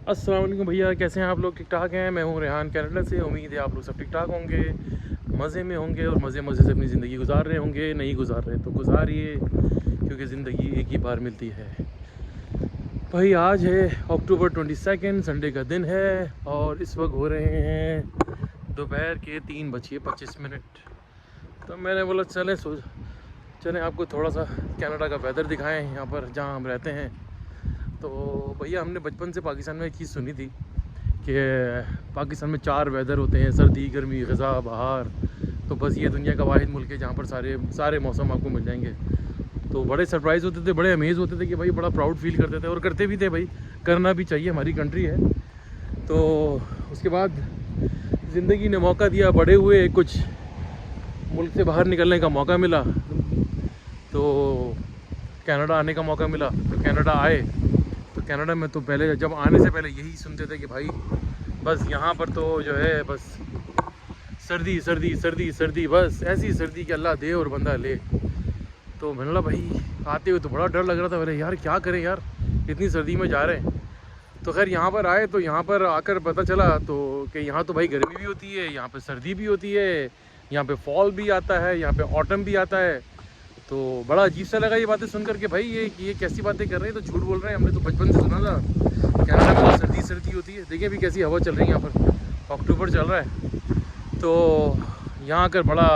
अस्सलाम वालेकुम भैया, कैसे हैं आप लोग? ठीक ठाक हैं। मैं हूं रेहान कनाडा से। उम्मीद है आप लोग सब ठीक ठाक होंगे, मज़े में होंगे और मज़े मज़े से अपनी ज़िंदगी गुजार रहे होंगे। नहीं गुजार रहे तो गुजारिए, क्योंकि ज़िंदगी एक ही बार मिलती है। भाई आज है अक्टूबर 22, संडे का दिन है और इस वक्त हो रहे हैं दोपहर के 3:25। तो मैंने बोला चलें आपको थोड़ा सा कनाडा का वेदर दिखाएं, यहाँ पर जहाँ हम रहते हैं। तो भैया हमने बचपन से पाकिस्तान में एक चीज़ सुनी थी कि पाकिस्तान में 4 वेदर होते हैं, सर्दी, गर्मी, ख़ज़ा, बहार। तो बस ये दुनिया का वाहिद मुल्क है जहाँ पर सारे सारे मौसम आपको मिल जाएंगे। तो बड़े सरप्राइज़ होते थे, बड़े अमेज़ होते थे कि भाई बड़ा प्राउड फील करते थे और करते भी थे। भाई करना भी चाहिए, हमारी कंट्री है। तो उसके बाद ज़िंदगी ने मौका दिया, बड़े हुए, कुछ मुल्क से बाहर निकलने का मौका मिला, तो कनाडा आने का मौका मिला। तो कनाडा आए। तो कनाडा में तो पहले, जब आने से पहले यही सुनते थे कि भाई बस यहाँ पर तो जो है बस सर्दी सर्दी सर्दी सर्दी, बस ऐसी सर्दी कि अल्लाह दे और बंदा ले। तो मैंने बोला भाई आते हुए तो बड़ा डर लग रहा था। बोले यार क्या करें यार, इतनी सर्दी में जा रहे हैं। तो खैर यहाँ पर आए, तो यहाँ पर आकर पता चला तो कि यहाँ तो भाई गर्मी भी होती है, यहाँ पर सर्दी भी होती है, यहाँ पे फॉल भी आता है, यहाँ पे ऑटम भी आता है। तो बड़ा अजीब सा लगा ये बातें सुनकर के भाई ये कैसी बातें कर रहे हैं, तो झूठ बोल रहे हैं। हमने तो बचपन से सुना था कनाडा में तो सर्दी सर्दी होती है। देखिए अभी कैसी हवा चल रही है, यहाँ पर अक्टूबर चल रहा है। तो यहाँ आकर बड़ा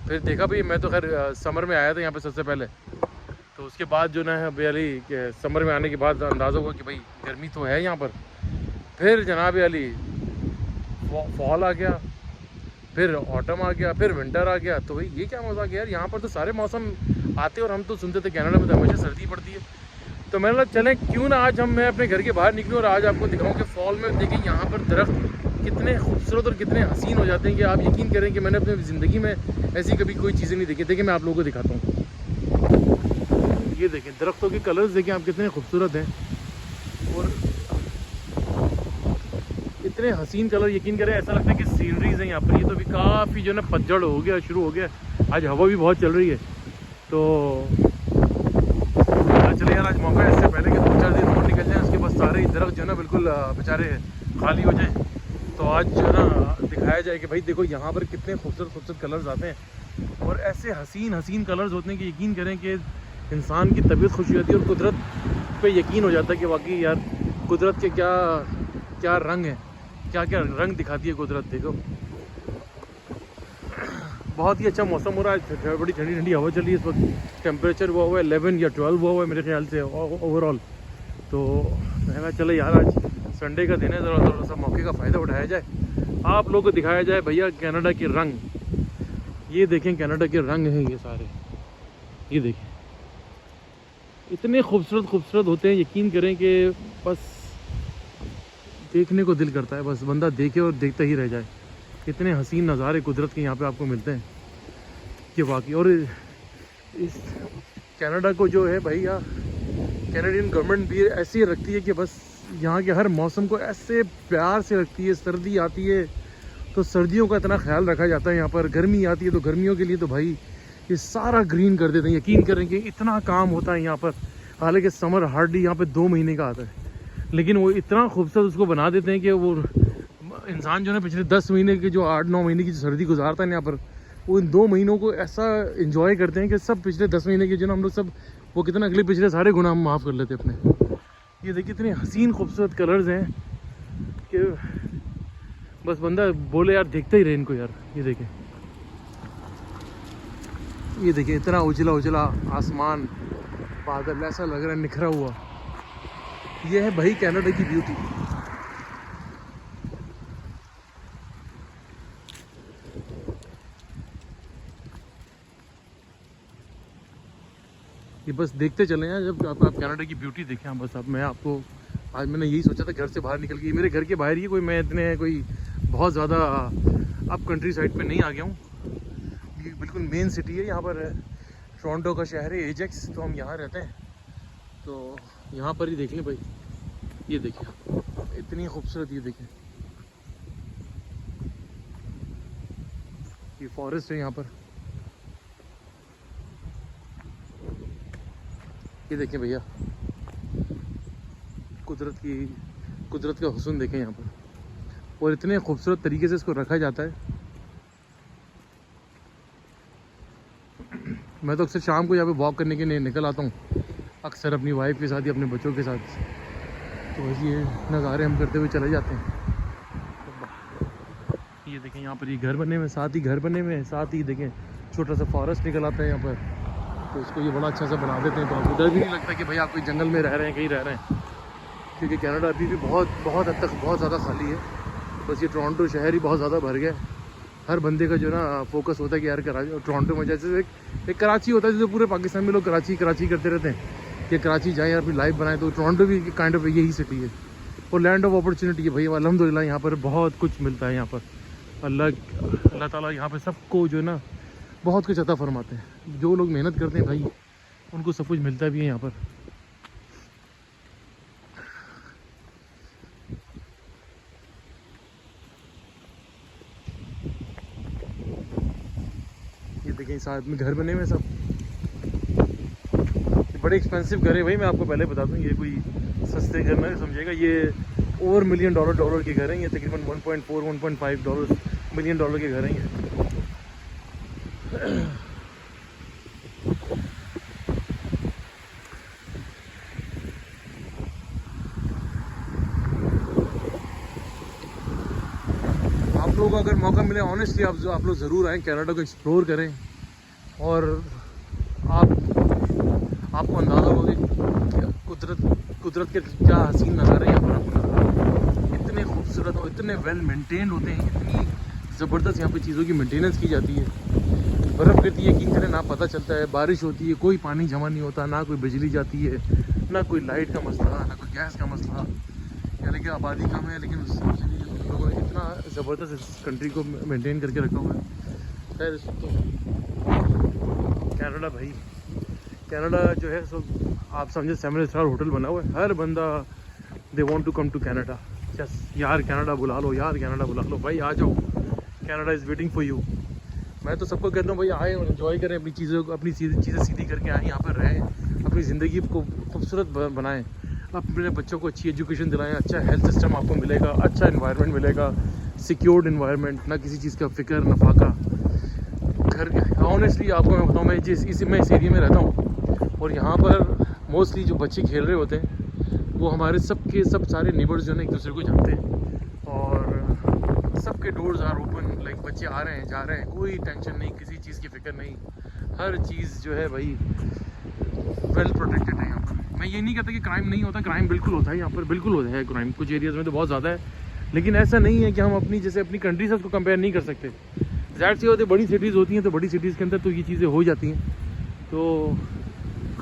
फिर देखा भाई, मैं तो खैर समर में आया था यहाँ पे सबसे पहले। तो उसके बाद जो ना है अली कि समर में आने के बाद अंदाज़ा हुआ कि भाई गर्मी तो है यहाँ पर। फिर जनाब अली फॉल आ गया, फिर ऑटम आ गया, फिर विंटर आ गया। तो भाई ये क्या मज़ा गया यार, यहाँ पर तो सारे मौसम आते और हम तो सुनते थे कनाडा में तो हमेशा सर्दी पड़ती है। तो मैंने बोला चलें क्यों ना आज मैं अपने घर के बाहर निकलूँ और आज आपको दिखाऊँ कि फॉल में देखें यहाँ पर दरख्त कितने खूबसूरत और कितने हसीन हो जाते हैं कि आप यकीन करें कि मैंने अपनी ज़िंदगी में ऐसी कभी कोई चीज़ें नहीं देखी। देखिए मैं आप लोगों को दिखाता हूँ, ये देखें दरख्तों के कलर्स देखें आप कितने खूबसूरत हैं और इतने हसीन कलर। यकीन करें ऐसा लगता है कि सीनरीज हैं यहाँ पर। ये तो भी काफ़ी जो है ना पतझड़ हो गया, शुरू हो गया। आज हवा भी बहुत चल रही है। तो चले यार आज मौका है, इससे पहले कि 2-4 दिन और निकल जाए उसके बाद सारे दरख्त जो है ना बिल्कुल बेचारे खाली हो जाएं। तो आज जो है ना दिखाया जाए कि भाई देखो यहाँ पर कितने खूबसूरत खूबसूरत कलर्स आते हैं और ऐसे हसीन हसीन कलर्स होते हैं कि यकीन करें कि इंसान की तबीयत खुश हो जाती है और कुदरत पे यकीन हो जाता है कि वाकई यार कुदरत के क्या क्या रंग है, क्या क्या रंग दिखाती है कुदरत। देखो बहुत ही अच्छा मौसम हो रहा है, बड़ी ठंडी ठंडी हवा चल रही है इस वक्त। टेम्परेचर हुआ है 11 या 12 हुआ है मेरे ख्याल से ओवरऑल। तो मैं कहा चलो यार आज संडे का दिन है, ज़रा थोड़ा सा मौके का फ़ायदा उठाया जाए, आप लोगों को दिखाया जाए भैया कनाडा के रंग। ये देखें कनाडा के रंग हैं ये सारे, ये देखें इतने खूबसूरत खूबसूरत होते हैं। यकीन करें कि बस देखने को दिल करता है, बस बंदा देखे और देखता ही रह जाए। इतने हसीन नज़ारे कुदरत के यहाँ पे आपको मिलते हैं कि वाकई। और इस कनाडा को जो है भैया कैनेडियन गवर्नमेंट भी ऐसी रखती है कि बस यहाँ के हर मौसम को ऐसे प्यार से रखती है। सर्दी आती है तो सर्दियों का इतना ख्याल रखा जाता है यहाँ पर, गर्मी आती है तो गर्मियों के लिए तो भाई ये सारा ग्रीन कर देते हैं। यकीन करें कि इतना काम होता है यहाँ पर। हालांकि समर हार्डली यहाँ पे 2 महीने का आता है, लेकिन वो इतना खूबसूरत उसको बना देते हैं कि वो इंसान जो है पिछले 10 महीने के जो 8-9 महीने की जो सर्दी गुजारता है यहाँ पर, वो इन 2 महीनों को ऐसा एंजॉय करते हैं कि सब पिछले 10 महीने के जो ना हम लोग सब वो कितना अगले पिछले सारे गुनाह हम माफ़ कर लेते अपने। ये देखिए इतने हसीन खूबसूरत कलर्स हैं कि बस बंदा बोले यार देखते ही रहे इनको यार। ये देखिए इतना उजला उजला आसमान, बादल ऐसा लग रहा है निखरा हुआ। ये है भाई कनाडा की ब्यूटी। ये बस देखते चले हैं जब आप कनाडा की ब्यूटी देखें। बस अब मैं आपको आज मैंने यही सोचा था घर से बाहर निकल के, मेरे घर के बाहर ही कोई, मैं इतने कोई बहुत ज़्यादा अब कंट्री साइड पे नहीं आ गया हूँ। ये बिल्कुल मेन सिटी है यहाँ पर, टोरंटो का शहर है एजेक्स, तो हम यहाँ रहते हैं। तो यहाँ पर ही देख लें भाई, ये देखिए इतनी खूबसूरत, ये देखें ये फॉरेस्ट है यहाँ पर। ये देखें भैया कुदरत की कुदरत का हुस्न देखें यहाँ पर, और इतने खूबसूरत तरीके से इसको रखा जाता है। मैं तो अक्सर शाम को यहाँ पे वॉक करने के लिए निकल आता हूँ, अक्सर अपनी वाइफ के साथ या अपने बच्चों के साथ, तो बस ये नज़ारे हम करते हुए चले जाते हैं। ये देखें यहाँ पर ये घर बने हुए, साथ ही घर बने हुए हैं, साथ ही देखें छोटा सा फॉरेस्ट निकल आता है यहाँ पर, तो उसको ये बड़ा अच्छा सा बना देते हैं, तो आपको डर भी नहीं लगता कि भाई आप कोई जंगल में रह रहे हैं, कहीं रह रहे हैं। क्योंकि कनाडा अभी भी बहुत हद तक बहुत ज़्यादा खाली है। बस ये टोरंटो शहर ही बहुत ज़्यादा भर गया है। हर बंदे का जो ना फोकस होता है कि यार कराची, टोरंटो में जैसे एक कराची होता है, जैसे पूरे पाकिस्तान में लोग कराची करते रहते हैं कि कराची जाएँ यार अपनी लाइफ बनाए, तो टोरंटो भी काइंड ऑफ यही सिटी है और लैंड ऑफ अपॉर्चुनिटी है भाई। अल्हम्दुलिल्लाह यहाँ पर बहुत कुछ मिलता है। यहाँ पर अल्लाह ताला यहाँ पर सबको जो है ना बहुत कुछ अता फरमाते हैं। जो लोग मेहनत करते हैं भाई उनको सब कुछ मिलता भी है यहाँ पर। ये देखें साथ में घर बने हुए सब, ये बड़े एक्सपेंसिव घर है भाई। मैं आपको पहले बता दूं, ये कोई सस्ते घर ना समझिएगा, ये ओवर $1 मिलियन के घर हैं। ये तकरीबन 1.4-1.5 मिलियन डॉलर के घर हैं ये। आप लोगों को अगर मौका मिले ऑनेस्टली आप लोग ज़रूर आएँ, कनाडा को एक्सप्लोर करें, और आपको अंदाज़ा होगा कि कुदरत के क्या हसीन नज़ारे यहाँ पर आपको इतने खूबसूरत और इतने वेल मेंटेन्ड होते हैं। इतनी ज़बरदस्त यहाँ पे चीज़ों की मेंटेनेंस की जाती है। बर्फ़ गिरती है कि तरह ना पता चलता है, बारिश होती है कोई पानी जमा नहीं होता, ना कोई बिजली जाती है, ना कोई लाइट का मसला, ना कोई गैस का मसला। यानी कि आबादी कम है लेकिन लोगों ने इतना ज़बरदस्त इस कंट्री को मेंटेन करके रखा हुआ है। खैर तो कनाडा भाई, कनाडा जो है सो आप समझे 7 स्टार होटल बना हुआ है। हर बंदा they want to come to Canada. Yes यार कनाडा बुला लो, यार कनाडा बुला लो भाई, आ जाओ, Canada is waiting for you. मैं तो सबको कहता हूँ भाई आए और इन्जॉय करें, अपनी चीज़ों को, अपनी चीज़ें सीधी करके आएँ, यहाँ पर रहें, अपनी ज़िंदगी को खूबसूरत बनाएँ, अपने बच्चों को अच्छी एजुकेशन दिलाएं, अच्छा हेल्थ सिस्टम आपको मिलेगा, अच्छा इन्वायरमेंट मिलेगा, सिक्योर्ड इन्वायरमेंट, ना किसी चीज़ का फ़िक्र ना फाका। घर ऑनेस्टली आपको मैं बताऊँ, मैं इस एरिया में रहता हूँ और यहाँ पर मोस्टली जो बच्चे खेल रहे होते हैं वो हमारे सब सारे नेबर्स जो है एक दूसरे को जानते हैं, और सबके डोर्स आर ओपन, लाइक बच्चे आ रहे हैं जा रहे हैं, कोई टेंशन नहीं, किसी चीज़ की फ़िक्र नहीं, हर चीज़ जो है भाई वेल प्रोटेक्टेड है यहाँ पर। मैं ये नहीं कहता कि क्राइम नहीं होता, क्राइम बिल्कुल होता है यहाँ पर, बिल्कुल होता है क्राइम, कुछ एरियाज़ में तो बहुत ज़्यादा है, लेकिन ऐसा नहीं है कि हम अपनी जैसे अपनी कंट्री से उसको कंपेयर नहीं कर सकते। ज़ाहिर सी होती है बड़ी सिटीज़ होती हैं, तो बड़ी सिटीज़ के अंदर तो ये चीज़ें हो जाती हैं। तो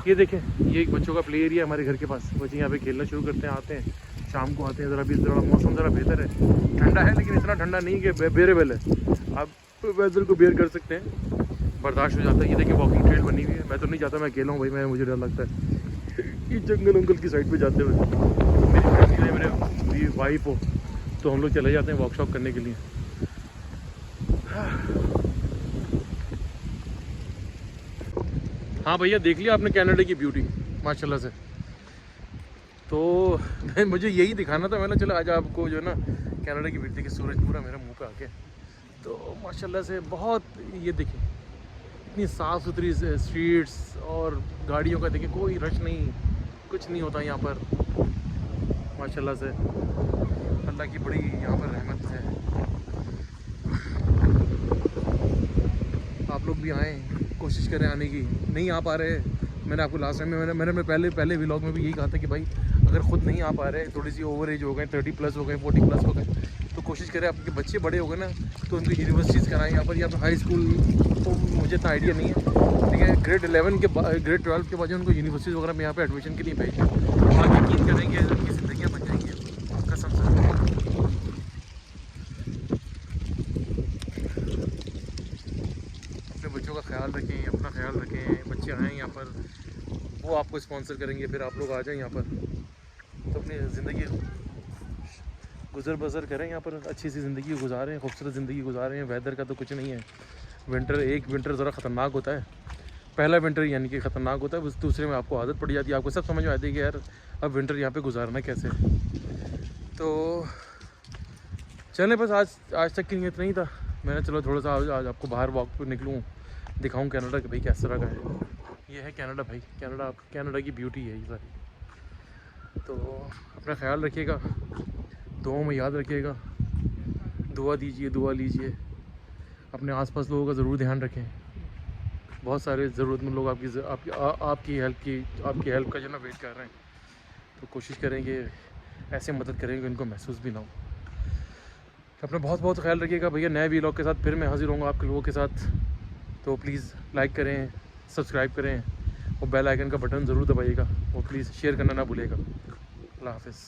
ये देखें, ये एक बच्चों का प्ले एरिया हमारे घर के पास, बच्चे यहाँ पे खेलना शुरू करते हैं, आते हैं शाम को आते हैं। ज़रा भी ज़रा मौसम ज़रा बेहतर है, ठंडा है लेकिन इतना ठंडा नहीं कि बेरेबल है, आप वेदर को बेयर कर सकते हैं, बर्दाश्त हो जाता है। ये देखिए वॉकिंग ट्रेल बनी हुई है, मैं तो नहीं जाता, मैं अकेला हूँ भाई, मुझे डर लगता है ये जंगल उंगल की साइड पे जाते हुए। मेरी फैमिली है, मेरी वाइफ हो, तो हम लोग चले जाते हैं वर्कशॉप करने के लिए। हाँ भैया देख लिया आपने कनाडा की ब्यूटी माशाल्लाह से। तो मुझे यही दिखाना था, मैंने चला आज आपको जो है ना कनाडा की ब्यूटी, की सूरज पूरा मेरे मुंह पे आके, तो माशाल्लाह से बहुत, ये देखिए इतनी साफ़ सुथरी स्ट्रीट्स और गाड़ियों का देखिए कोई रश नहीं, कुछ नहीं होता यहाँ पर माशाल्लाह से। अल्लाह की बड़ी यहाँ पर रहमत है। आप लोग भी आएँ, कोशिश करें आने की, नहीं आ पा रहे, मैंने आपको लास्ट टाइम में मैंने पहले व्लॉग में भी यही कहा था कि भाई अगर ख़ुद नहीं आ पा रहे, थोड़ी सी ओवर एज हो गए, 30+ हो गए, 40+ हो गए, तो कोशिश करें, आपके बच्चे बड़े हो गए ना तो उनको यूनिवर्सिटीज़ कराएं यहाँ पर, या फिर हाई स्कूल, तो मुझे इतना आइडिया नहीं है, ठीक है, ग्रेड 12 के बाद उनको यूनिवर्सिटीज़ वगैरह में यहाँ पे एडमिशन के लिए भेजें। आप यकीन करेंगे उनकी ज़िंदगियाँ बन जाएंगी कसम से। अपने बच्चों का ख्याल रखें, अपना ख्याल रखें, बच्चे आएँ यहाँ पर, वो आपको स्पॉन्सर करेंगे, फिर आप लोग आ जाएँ यहाँ पर, तो अपनी ज़िंदगी गुज़र बसर करें यहाँ पर, अच्छी सी ज़िंदगी गुजारें, खूबसूरत ज़िंदगी गुजारें। वेदर का तो कुछ नहीं है, एक विंटर ज़रा ख़तरनाक होता है, पहला विंटर यानी कि ख़तरनाक होता है, बस दूसरे में आपको आदत पड़ जाती है, आपको सब समझ में आती है कि यार अब विंटर यहाँ पे गुजारना कैसे। तो चलें, बस आज तक के लिए इतना ही था। मैंने चलो थोड़ा सा आज आपको बाहर वॉक पर निकलूँ, दिखाऊँ कनाडा कि भाई किस तरह का है। ये है कनाडा भाई, कनाडा की ब्यूटी है ये सारी। तो अपना ख्याल रखिएगा, दुआओं में याद रखिएगा, दुआ दीजिए, दुआ लीजिए, अपने आसपास लोगों का ज़रूर ध्यान रखें। बहुत सारे ज़रूरतमंद लोग आपकी हेल्प का जो ना वेट कर रहे हैं, तो कोशिश करेंगे ऐसे मदद करेंगे उनको महसूस भी ना हो। अपना बहुत बहुत ख्याल रखिएगा भैया। नए वीलॉग के साथ फिर मैं हाजिर होऊंगा आपके लोगों के साथ। तो प्लीज़ लाइक करें, सब्सक्राइब करें और बेल आइकन का बटन ज़रूर दबाइएगा और प्लीज़ शेयर करना ना भूलिएगा। अल्लाह हाफ़िज़।